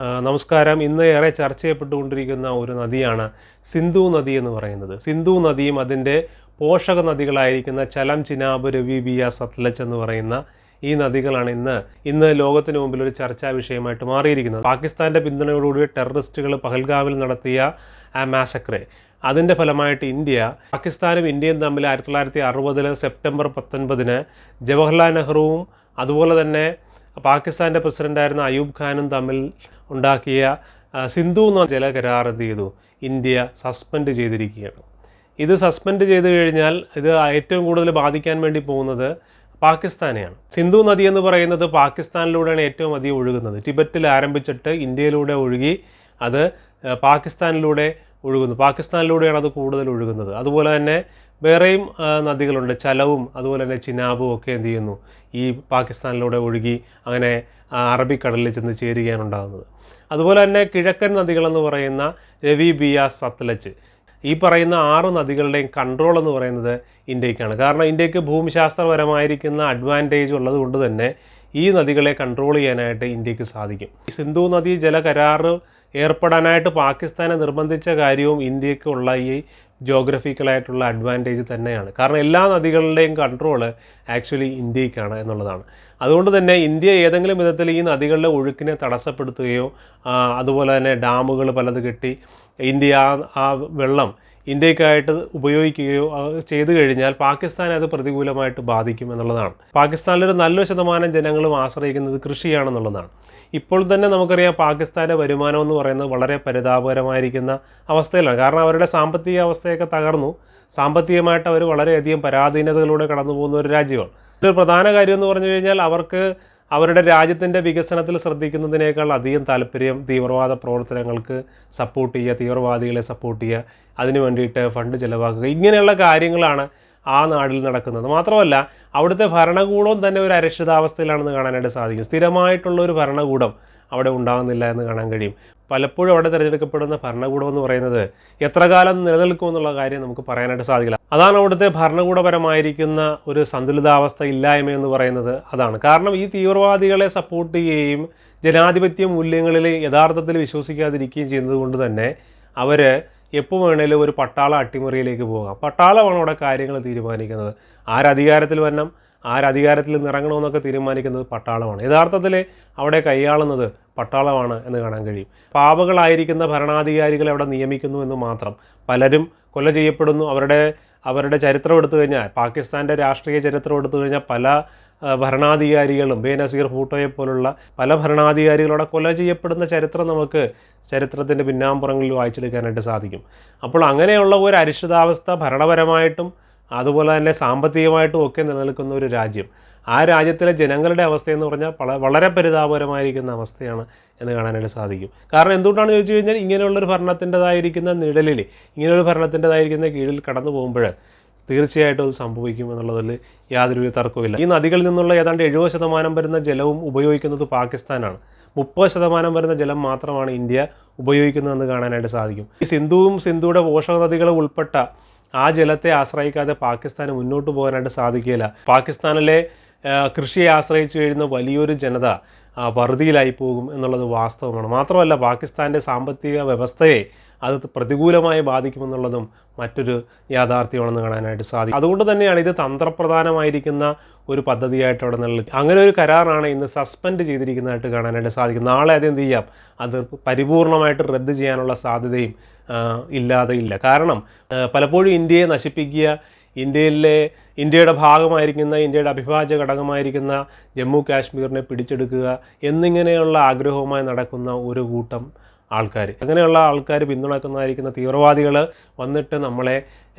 നമസ്കാരം. ഇന്ന് ഏറെ ചർച്ച ചെയ്യപ്പെട്ടുകൊണ്ടിരിക്കുന്ന ഒരു നദിയാണ് സിന്ധു നദി എന്ന് പറയുന്നത്. സിന്ധു നദിയും അതിൻ്റെ പോഷക നദികളായിരിക്കുന്ന ചലം, ചിനാബ്, രവി, ബിയാസ്, സത്ലജ് എന്ന് പറയുന്ന ഈ നദികളാണ് ഇന്ന് ലോകത്തിന് മുമ്പിൽ ഒരു ചർച്ചാ വിഷയമായിട്ട് മാറിയിരിക്കുന്നത്. പാകിസ്ഥാൻ്റെ പിന്തുണയോടുകൂടി ടെററിസ്റ്റുകൾ പഹൽഗാമിൽ നടത്തിയ ആ മാസക്രെ, അതിൻ്റെ ഫലമായിട്ട് പാകിസ്ഥാനും ഇന്ത്യയും തമ്മിൽ 1960 സെപ്റ്റംബർ 19 ജവഹർലാൽ നെഹ്റുവും അതുപോലെ തന്നെ പാകിസ്ഥാൻ്റെ പ്രസിഡൻ്റായിരുന്ന അയൂബ് ഖാനും തമ്മിൽ ഉണ്ടാക്കിയ സിന്ധു ജല കരാർ എന്ത് ചെയ്തു? ഇന്ത്യ സസ്പെൻഡ് ചെയ്തിരിക്കുകയാണ്. ഇത് സസ്പെൻഡ് ചെയ്ത് കഴിഞ്ഞാൽ ഇത് ഏറ്റവും കൂടുതൽ ബാധിക്കാൻ വേണ്ടി പോകുന്നത് പാകിസ്ഥാനെയാണ്. സിന്ധു നദി എന്ന് പറയുന്നത് പാകിസ്ഥാനിലൂടെയാണ് ഏറ്റവും അധികം ഒഴുകുന്നത്. ടിബറ്റിൽ ആരംഭിച്ചിട്ട് ഇന്ത്യയിലൂടെ ഒഴുകി അത് പാകിസ്ഥാനിലൂടെ ഒഴുകുന്നു. പാകിസ്ഥാനിലൂടെയാണ് അത് കൂടുതൽ ഒഴുകുന്നത്. അതുപോലെ തന്നെ വേറെയും നദികളുണ്ട്, ചലവും അതുപോലെ തന്നെ ചിനാബും ഒക്കെ എന്ത് ചെയ്യുന്നു? ഈ പാകിസ്ഥാനിലൂടെ ഒഴുകി അങ്ങനെ അറബിക്കടലിൽ ചെന്ന് ചേരുകയാണ് ഉണ്ടാകുന്നത്. അതുപോലെ തന്നെ കിഴക്കൻ നദികളെന്ന് പറയുന്ന രവി, ബിയാസ്, സത്ലജ്, ഈ പറയുന്ന 6 നദികളുടെയും കൺട്രോൾ എന്ന് പറയുന്നത് ഇന്ത്യക്കാണ്. കാരണം ഇന്ത്യക്ക് ഭൂമിശാസ്ത്രപരമായിരിക്കുന്ന അഡ്വാൻറ്റേജ് ഉള്ളത് കൊണ്ട് തന്നെ ഈ നദികളെ കൺട്രോൾ ചെയ്യാനായിട്ട് ഇന്ത്യക്ക് സാധിക്കും. ഈ സിന്ധു നദി ജല കരാർ ഏർപ്പെടാനായിട്ട് പാകിസ്ഥാനെ നിർബന്ധിച്ച കാര്യവും ഇന്ത്യക്കുള്ള ഈ ജോഗ്രഫിക്കലായിട്ടുള്ള അഡ്വാൻറ്റേജ് തന്നെയാണ്. കാരണം എല്ലാ നദികളുടെയും കൺട്രോൾ ആക്ച്വലി ഇന്ത്യക്കാണ് എന്നുള്ളതാണ്. അതുകൊണ്ട് തന്നെ ഇന്ത്യ ഏതെങ്കിലും വിധത്തിൽ ഈ നദികളുടെ ഒഴുക്കിനെ തടസ്സപ്പെടുത്തുകയോ അതുപോലെ തന്നെ ഡാമുകൾ പലത് കെട്ടി ഇന്ത്യ ആ വെള്ളം ഇന്ത്യക്കായിട്ട് ഉപയോഗിക്കുകയോ ചെയ്തു കഴിഞ്ഞാൽ പാകിസ്ഥാനെ അത് പ്രതികൂലമായിട്ട് ബാധിക്കും എന്നുള്ളതാണ്. പാകിസ്ഥാനിലൊരു നല്ലൊരു ശതമാനം ജനങ്ങളും ആശ്രയിക്കുന്നത് കൃഷിയാണെന്നുള്ളതാണ്. ഇപ്പോൾ തന്നെ നമുക്കറിയാം പാകിസ്ഥാൻ്റെ വരുമാനം എന്ന് പറയുന്നത് വളരെ പരിതാപകരമായിരിക്കുന്ന അവസ്ഥയിലാണ്. കാരണം അവരുടെ സാമ്പത്തിക അവസ്ഥയൊക്കെ തകർന്നു. സാമ്പത്തികമായിട്ട് അവർ വളരെയധികം പരാധീനതകളിലൂടെ കടന്നു പോകുന്ന ഒരു രാജ്യമാണ്. ഒരു പ്രധാന കാര്യം എന്ന് പറഞ്ഞു കഴിഞ്ഞാൽ അവർക്ക് അവരുടെ രാജ്യത്തിൻ്റെ വികസനത്തിൽ ശ്രദ്ധിക്കുന്നതിനേക്കാൾ അധികം താല്പര്യം തീവ്രവാദ പ്രവർത്തനങ്ങൾക്ക് സപ്പോർട്ട് ചെയ്യുക, തീവ്രവാദികളെ സപ്പോർട്ട് ചെയ്യുക, അതിന് വേണ്ടിയിട്ട് ഫണ്ട് ചിലവാക്കുക, ഇങ്ങനെയുള്ള കാര്യങ്ങളാണ് ആ നാട്ടിൽ നടക്കുന്നത്. മാത്രമല്ല അവിടുത്തെ ഭരണകൂടവും തന്നെ ഒരു അരക്ഷിതാവസ്ഥയിലാണെന്ന് കാണാനായിട്ട് സാധിക്കും. സ്ഥിരമായിട്ടുള്ള ഒരു ഭരണകൂടം അവിടെ ഉണ്ടാകുന്നില്ല എന്ന് കാണാൻ കഴിയും. പലപ്പോഴും അവിടെ തിരഞ്ഞെടുക്കപ്പെടുന്ന ഭരണകൂടം എന്ന് പറയുന്നത് എത്ര കാലം നിലനിൽക്കുമെന്നുള്ള കാര്യം നമുക്ക് പറയാനായിട്ട് സാധിക്കില്ല. അതാണ് അവിടുത്തെ ഭരണകൂടപരമായിരിക്കുന്ന ഒരു സന്തുലിതാവസ്ഥ ഇല്ലായ്മ എന്ന് പറയുന്നത്. അതാണ് കാരണം ഈ തീവ്രവാദികളെ സപ്പോർട്ട് ചെയ്യുകയും ജനാധിപത്യ മൂല്യങ്ങളിൽ യഥാർത്ഥത്തിൽ വിശ്വസിക്കാതിരിക്കുകയും ചെയ്യുന്നത് കൊണ്ട് തന്നെ അവർ എപ്പോൾ വേണേലും ഒരു പട്ടാള അട്ടിമറിയിലേക്ക് പോകാം. പട്ടാളമാണ് അവിടെ കാര്യങ്ങൾ തീരുമാനിക്കുന്നത്. ആരധികാരത്തിൽ വരണം, ആരധികാരത്തിൽ നിറങ്ങണമെന്നൊക്കെ തീരുമാനിക്കുന്നത് പട്ടാളമാണ്. യഥാർത്ഥത്തിൽ അവിടെ കൈയാളുന്നത് പട്ടാളമാണ് എന്ന് കാണാൻ കഴിയും. പാവകളായിരിക്കുന്ന ഭരണാധികാരികളെ അവിടെ നിയമിക്കുന്നു എന്ന് മാത്രം. പലരും കൊല ചെയ്യപ്പെടുന്നു. അവരുടെ ചരിത്രം എടുത്തു കഴിഞ്ഞാൽ, പാകിസ്ഥാൻ്റെ രാഷ്ട്രീയ ചരിത്രം എടുത്തു കഴിഞ്ഞാൽ പല ഭരണാധികാരികളും ബേനസീർ ഭൂട്ടോയെ പോലുള്ള പല ഭരണാധികാരികളോടെ കൊല ചെയ്യപ്പെടുന്ന ചരിത്രം നമുക്ക് ചരിത്രത്തിൻ്റെ പിന്നാമ്പുറങ്ങളിൽ വായിച്ചെടുക്കാനായിട്ട് സാധിക്കും. അപ്പോൾ അങ്ങനെയുള്ള ഒരു അരിഷ്ടിതാവസ്ഥ ഭരണപരമായിട്ടും അതുപോലെ തന്നെ സാമ്പത്തികമായിട്ടും ഒക്കെ നിലനിൽക്കുന്ന ഒരു രാജ്യം, ആ രാജ്യത്തിലെ ജനങ്ങളുടെ അവസ്ഥയെന്ന് പറഞ്ഞാൽ വളരെ പരിതാപകരമായിരിക്കുന്ന അവസ്ഥയാണ് എന്ന് കാണാനായിട്ട് സാധിക്കും. കാരണം എന്തുകൊണ്ടാണെന്ന് ചോദിച്ചു കഴിഞ്ഞാൽ ഇങ്ങനെയുള്ളൊരു ഭരണത്തിൻ്റെതായിരിക്കുന്ന നിഴലിൽ, ഇങ്ങനെയൊരു ഭരണത്തിൻ്റെതായിരിക്കുന്ന കീഴിൽ കടന്നു പോകുമ്പോൾ തീർച്ചയായിട്ടും അത് സംഭവിക്കും എന്നുള്ളതിൽ യാതൊരു തർക്കവുമില്ല. ഈ നദികളിൽ നിന്നുള്ള ഏതാണ്ട് 70% വരുന്ന ജലവും ഉപയോഗിക്കുന്നത് പാകിസ്ഥാനാണ്. 30% വരുന്ന ജലം മാത്രമാണ് ഇന്ത്യ ഉപയോഗിക്കുന്നതെന്ന് കാണാനായിട്ട് സാധിക്കും. ഈ സിന്ധുയുടെ പോഷക നദികളും ഉൾപ്പെട്ട ആ ജലത്തെ ആശ്രയിക്കാതെ പാകിസ്ഥാന് മുന്നോട്ട് പോകാനായിട്ട് സാധിക്കില്ല. പാകിസ്ഥാനിലെ കൃഷിയെ ആശ്രയിച്ച് കഴിയുന്ന വലിയൊരു ജനത വറുതിയിലായി പോകും എന്നുള്ളത് വാസ്തവമാണ്. മാത്രമല്ല പാകിസ്ഥാൻ്റെ സാമ്പത്തിക വ്യവസ്ഥയെ അത് പ്രതികൂലമായി ബാധിക്കുമെന്നുള്ളതും മറ്റൊരു യാഥാർത്ഥ്യമാണെന്ന് കാണാനായിട്ട് സാധിക്കും. അതുകൊണ്ട് തന്നെയാണ് ഇത് തന്ത്രപ്രധാനമായിരിക്കുന്ന ഒരു പദ്ധതിയായിട്ട് അവിടെ നിലനിൽക്കുക. അങ്ങനെ ഒരു കരാറാണ് ഇന്ന് സസ്പെൻഡ് ചെയ്തിരിക്കുന്നതായിട്ട് കാണാനായിട്ട് സാധിക്കും. നാളെ അത് എന്ത് ചെയ്യാം? അത് പരിപൂർണമായിട്ട് റദ്ദ് ചെയ്യാനുള്ള സാധ്യതയും ഇല്ലാതെ ഇല്ല. കാരണം പലപ്പോഴും ഇന്ത്യയെ നശിപ്പിക്കുക, ഇന്ത്യയുടെ ഭാഗമായിരിക്കുന്ന, ഇന്ത്യയുടെ അവിഭാജ്യ ഘടകമായിരിക്കുന്ന ജമ്മു കാശ്മീരിനെ പിടിച്ചെടുക്കുക എന്നിങ്ങനെയുള്ള ആഗ്രഹവുമായി നടക്കുന്ന ഒരു കൂട്ടം ആൾക്കാർ, അങ്ങനെയുള്ള ആൾക്കാർ പിന്തുണക്കുന്നതായിരിക്കുന്ന തീവ്രവാദികൾ വന്നിട്ട് നമ്മളെ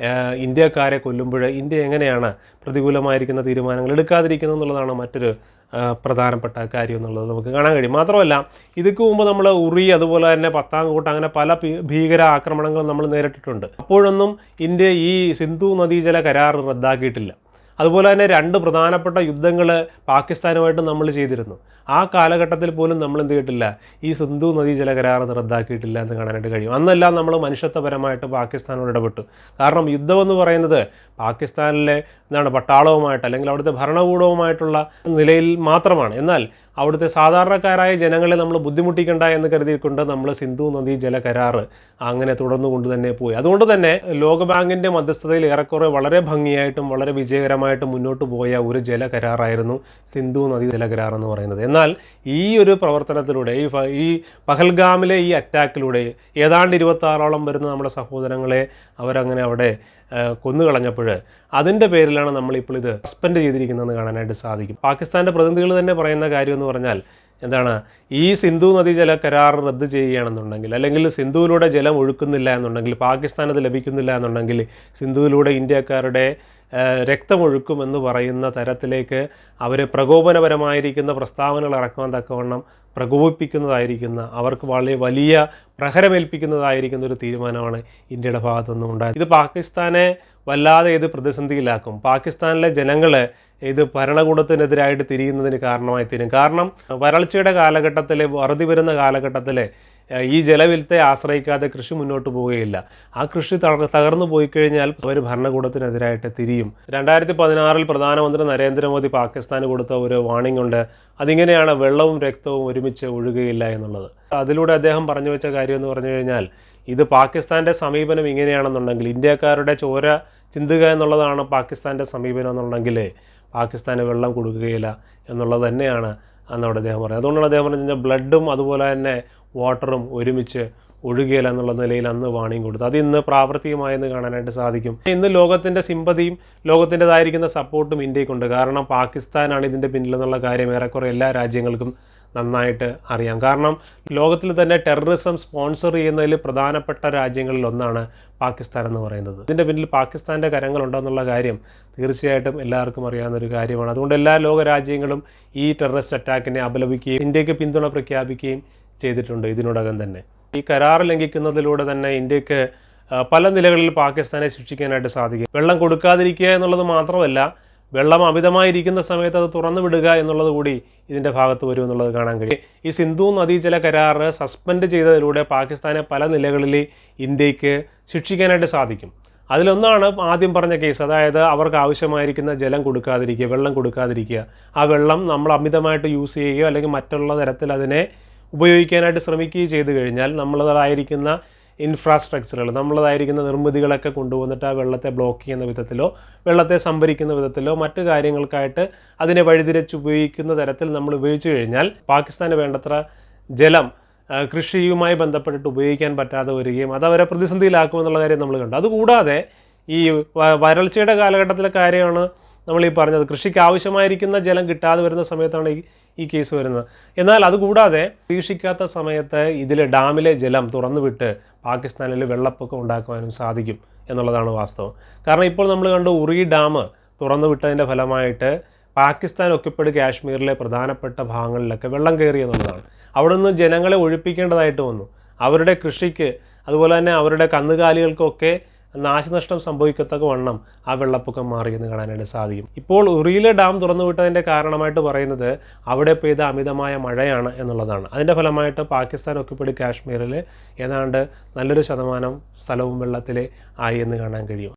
ഇന്ത്യക്കാരെ കൊല്ലുമ്പോൾ ഇന്ത്യ എങ്ങനെയാണ് പ്രതികൂലമായിരിക്കുന്ന തീരുമാനങ്ങൾ എടുക്കാതിരിക്കുന്നത് എന്നുള്ളതാണ് മറ്റൊരു പ്രധാനപ്പെട്ട കാര്യം എന്നുള്ളത് നമുക്ക് കാണാൻ കഴിയും. മാത്രമല്ല ഇതിക്ക് മുമ്പ് നമ്മൾ ഉറി, അതുപോലെ തന്നെ പത്താൻകോട്ട്, അങ്ങനെ പല ഭീകര ആക്രമണങ്ങളും നമ്മൾ നേരിട്ടിട്ടുണ്ട്. അപ്പോഴൊന്നും ഇന്ത്യ ഈ സിന്ധു നദീജല കരാർ റദ്ദാക്കിയിട്ടില്ല. അതുപോലെ തന്നെ 2 പ്രധാനപ്പെട്ട യുദ്ധങ്ങൾ പാകിസ്ഥാനുമായിട്ട് നമ്മൾ ചെയ്തിരുന്നു. ആ കാലഘട്ടത്തിൽ പോലും നമ്മൾ എന്ത് ചെയ്തിട്ടില്ല? ഈ സിന്ധു നദീജല കരാർ റദ്ദാക്കിയിട്ടില്ല എന്ന് കാണാനായിട്ട് കഴിയും. അന്നെല്ലാം നമ്മൾ മനുഷ്യത്വപരമായിട്ട് പാകിസ്ഥാനോട് ഇടപെട്ടു. കാരണം യുദ്ധമെന്ന് പറയുന്നത് പാകിസ്ഥാനിലെ പട്ടാളവുമായിട്ട് അല്ലെങ്കിൽ അവിടുത്തെ ഭരണകൂടവുമായിട്ടുള്ള നിലയിൽ മാത്രമാണ്. എന്നാൽ അവിടുത്തെ സാധാരണക്കാരായ ജനങ്ങളെ നമ്മൾ ബുദ്ധിമുട്ടിക്കണ്ട എന്ന് കരുതിക്കൊണ്ട് നമ്മൾ സിന്ധു നദീ ജല കരാർ അങ്ങനെ തുടർന്നു കൊണ്ട് തന്നെ പോയി. അതുകൊണ്ട് തന്നെ ലോകബാങ്കിൻ്റെ മധ്യസ്ഥതയിൽ ഏറെക്കുറെ വളരെ ഭംഗിയായിട്ടും വളരെ വിജയകരമായിട്ടും മുന്നോട്ട് പോയ ഒരു ജല കരാറായിരുന്നു സിന്ധു നദീ ജല കരാർ എന്ന് പറയുന്നത്. എന്നാൽ ഈ ഒരു പ്രവർത്തനത്തിലൂടെ ഈ പഹൽഗാമിലെ ഈ അറ്റാക്കിലൂടെ ഏതാണ്ട് 26ഓളം വരുന്ന നമ്മുടെ സഹോദരങ്ങളെ അവരങ്ങനെ അവിടെ കൊന്നുകളഞ്ഞപ്പോൾ അതിൻ്റെ പേരിലാണ് നമ്മളിപ്പോൾ ഇത് സസ്പെൻഡ് ചെയ്തിരിക്കുന്നതെന്ന് കാണാനായിട്ട് സാധിക്കും. പാകിസ്ഥാൻ്റെ പ്രതിനിധികൾ തന്നെ പറയുന്ന കാര്യം എന്ന് പറഞ്ഞാൽ എന്താണ്, ഈ സിന്ധു നദീ ജല കരാർ റദ്ദ് ചെയ്യുകയാണെന്നുണ്ടെങ്കിൽ, അല്ലെങ്കിൽ സിന്ധുവിലൂടെ ജലം ഒഴുക്കുന്നില്ല എന്നുണ്ടെങ്കിൽ, പാകിസ്ഥാനത് ലഭിക്കുന്നില്ല എന്നുണ്ടെങ്കിൽ സിന്ധുവിലൂടെ ഇന്ത്യക്കാരുടെ രക്തമൊഴുക്കുമെന്ന് പറയുന്ന തരത്തിലേക്ക് അവരെ പ്രകോപനപരമായിരിക്കുന്ന പ്രസ്താവനകൾ ഇറക്കുവാൻ തക്കവണ്ണം പ്രകോപിപ്പിക്കുന്നതായിരിക്കുന്ന, അവർക്ക് വളരെ വലിയ പ്രഹരമേൽപ്പിക്കുന്നതായിരിക്കുന്ന ഒരു തീരുമാനമാണ് ഇന്ത്യയുടെ ഭാഗത്തുനിന്നും ഉണ്ടായത്. ഇത് പാകിസ്ഥാനെ വല്ലാതെ ഇത് പ്രതിസന്ധിയിലാക്കും. പാകിസ്ഥാനിലെ ജനങ്ങൾ ഇത് ഭരണകൂടത്തിനെതിരായിട്ട് തിരിയുന്നതിന് കാരണമായി തീരും. കാരണം വരൾച്ചയുടെ കാലഘട്ടത്തിൽ, വറുതി വരുന്ന കാലഘട്ടത്തിൽ ഈ ജലവിലത്തെ ആശ്രയിക്കാതെ കൃഷി മുന്നോട്ട് പോവുകയില്ല. ആ കൃഷി തകർന്നു പോയി കഴിഞ്ഞാൽ അവർ ഭരണകൂടത്തിനെതിരായിട്ട് തിരിയും. 2016 പ്രധാനമന്ത്രി നരേന്ദ്രമോദി പാകിസ്ഥാന് കൊടുത്ത ഒരു വാണിംഗ് ഉണ്ട്. അതിങ്ങനെയാണ്, വെള്ളവും രക്തവും ഒരുമിച്ച് ഒഴുകുകയില്ല എന്നുള്ളത്. അതിലൂടെ അദ്ദേഹം പറഞ്ഞു വെച്ച കാര്യം എന്ന് പറഞ്ഞു കഴിഞ്ഞാൽ, ഇത് പാകിസ്ഥാൻ്റെ സമീപനം ഇങ്ങനെയാണെന്നുണ്ടെങ്കിൽ, ഇന്ത്യക്കാരുടെ ചോര ചിന്തുക എന്നുള്ളതാണ് പാകിസ്ഥാൻ്റെ സമീപനം എന്നുണ്ടെങ്കിൽ പാകിസ്ഥാന് വെള്ളം കൊടുക്കുകയില്ല എന്നുള്ളത് തന്നെയാണ് അന്നവിടെ അദ്ദേഹം പറയുന്നത്. അതുകൊണ്ടാണ് അദ്ദേഹം പറഞ്ഞു കഴിഞ്ഞാൽ ബ്ലഡും അതുപോലെ തന്നെ വാട്ടറും ഒരുമിച്ച് ഒഴുകുകയില്ല എന്നുള്ള നിലയിൽ അന്ന് വാണിംഗ് കൊടുത്തു. അത് ഇന്ന് പ്രാവർത്തികമായെന്ന് കാണാനായിട്ട് സാധിക്കും. ഇന്ന് ലോകത്തിൻ്റെ സിമ്പതിയും ലോകത്തിൻ്റെതായിരിക്കുന്ന സപ്പോർട്ടും ഇന്ത്യക്കുണ്ട്. കാരണം പാകിസ്ഥാനാണ് ഇതിൻ്റെ പിന്നിലെന്നുള്ള കാര്യം ഏറെക്കുറെ എല്ലാ രാജ്യങ്ങൾക്കും നന്നായിട്ട് അറിയാം. കാരണം ലോകത്തിൽ തന്നെ ടെററിസം സ്പോൺസർ ചെയ്യുന്നതിൽ പ്രധാനപ്പെട്ട രാജ്യങ്ങളിൽ ഒന്നാണ് പാകിസ്ഥാൻ എന്ന് പറയുന്നത്. ഇതിൻ്റെ പിന്നിൽ പാകിസ്ഥാൻ്റെ കരങ്ങളുണ്ടെന്നുള്ള കാര്യം തീർച്ചയായിട്ടും എല്ലാവർക്കും അറിയാവുന്നൊരു കാര്യമാണ്. അതുകൊണ്ട് എല്ലാ ലോക രാജ്യങ്ങളും ഈ ടെററിസ്റ്റ് അറ്റാക്കിനെ അപലപിക്കുകയും ഇന്ത്യക്ക് പിന്തുണ പ്രഖ്യാപിക്കുകയും ചെയ്തിട്ടുണ്ട് ഇതിനോടകം തന്നെ. ഈ കരാർ ലംഘിക്കുന്നതിലൂടെ തന്നെ ഇന്ത്യക്ക് പല നിലകളിൽ പാകിസ്ഥാനെ ശിക്ഷിക്കാനായിട്ട് സാധിക്കും. വെള്ളം കൊടുക്കാതിരിക്കുക എന്നുള്ളത് മാത്രമല്ല, വെള്ളം അമിതമായിരിക്കുന്ന സമയത്ത് അത് തുറന്നു വിടുക എന്നുള്ളത് കൂടി ഇതിൻ്റെ ഭാഗത്ത് വരും എന്നുള്ളത് കാണാൻ കഴിയും. ഈ സിന്ധു നദീജല കരാർ സസ്പെൻഡ് ചെയ്തതിലൂടെ പാകിസ്ഥാനെ പല നിലകളിൽ ഇന്ത്യക്ക് ശിക്ഷിക്കാനായിട്ട് സാധിക്കും. അതിലൊന്നാണ് ആദ്യം പറഞ്ഞ കേസ്, അതായത് അവർക്ക് ആവശ്യമായിരിക്കുന്ന ജലം കൊടുക്കാതിരിക്കുക, വെള്ളം കൊടുക്കാതിരിക്കുക. ആ വെള്ളം നമ്മൾ അമിതമായിട്ട് യൂസ് ചെയ്യുകയോ അല്ലെങ്കിൽ മറ്റുള്ള തരത്തിൽ അതിനെ ഉപയോഗിക്കാനായിട്ട് ശ്രമിക്കുകയും ചെയ്തു കഴിഞ്ഞാൽ നമ്മളതായിരിക്കുന്ന ഇൻഫ്രാസ്ട്രക്ചറുകൾ, നമ്മളതായിരിക്കുന്ന നിർമ്മിതികളൊക്കെ കൊണ്ടുവന്നിട്ട് ആ വെള്ളത്തെ ബ്ലോക്ക് ചെയ്യുന്ന വിധത്തിലോ വെള്ളത്തെ സംഭരിക്കുന്ന വിധത്തിലോ മറ്റു കാര്യങ്ങൾക്കായിട്ട് അതിനെ വഴിതിരിച്ച് ഉപയോഗിക്കുന്ന തരത്തിൽ നമ്മൾ ഉപയോഗിച്ചു കഴിഞ്ഞാൽ പാകിസ്ഥാന് വേണ്ടത്ര ജലം കൃഷിയുമായി ബന്ധപ്പെട്ടിട്ട് ഉപയോഗിക്കാൻ പറ്റാതെ വരികയും അത് അവരെ പ്രതിസന്ധിയിലാക്കുമെന്നുള്ള കാര്യം നമ്മൾ കണ്ടു. അതുകൂടാതെ ഈ വരൾച്ചയുടെ കാലഘട്ടത്തിലെ കാര്യമാണ് നമ്മൾ ഈ പറഞ്ഞത്. കൃഷിക്ക് ആവശ്യമായിരിക്കുന്ന ജലം കിട്ടാതെ വരുന്ന സമയത്താണ് ഈ കേസ് വരുന്നത്. എന്നാൽ അതുകൂടാതെ പ്രതീക്ഷിക്കാത്ത സമയത്ത് ഇതിൽ ഡാമിലെ ജലം തുറന്നുവിട്ട് പാകിസ്ഥാനിൽ വെള്ളപ്പൊക്കം ഉണ്ടാക്കുവാനും സാധിക്കും എന്നുള്ളതാണ് വാസ്തവം. കാരണം ഇപ്പോൾ നമ്മൾ കണ്ടു, ഉറി ഡാം തുറന്നു വിട്ടതിൻ്റെ ഫലമായിട്ട് പാകിസ്ഥാൻ ഒക്യുപ്പൈഡ് കാശ്മീരിലെ പ്രധാനപ്പെട്ട ഭാഗങ്ങളിലൊക്കെ വെള്ളം കയറി എന്നുള്ളതാണ്. അവിടെ നിന്ന് ജനങ്ങളെ ഒഴിപ്പിക്കേണ്ടതായിട്ട് വന്നു. അവരുടെ കൃഷിക്ക് അതുപോലെ തന്നെ അവരുടെ കന്നുകാലികൾക്കൊക്കെ നാശനഷ്ടം സംഭവിക്കത്തക്ക വണ്ണം ആ വെള്ളപ്പൊക്കം മാറിയെന്ന് കാണാനായിട്ട് സാധിക്കും. ഇപ്പോൾ ഉറിയിലെ ഡാം തുറന്നുവിട്ടതിൻ്റെ കാരണമായിട്ട് പറയുന്നത് അവിടെ പെയ്ത അമിതമായ മഴയാണ് എന്നുള്ളതാണ്. അതിൻ്റെ ഫലമായിട്ട് പാകിസ്ഥാൻ ഒക്യുപ്പൈഡ് കാശ്മീരിൽ ഏതാണ്ട് നല്ലൊരു ശതമാനം സ്ഥലവും വെള്ളത്തിൽ ആയി എന്ന് കാണാൻ കഴിയും.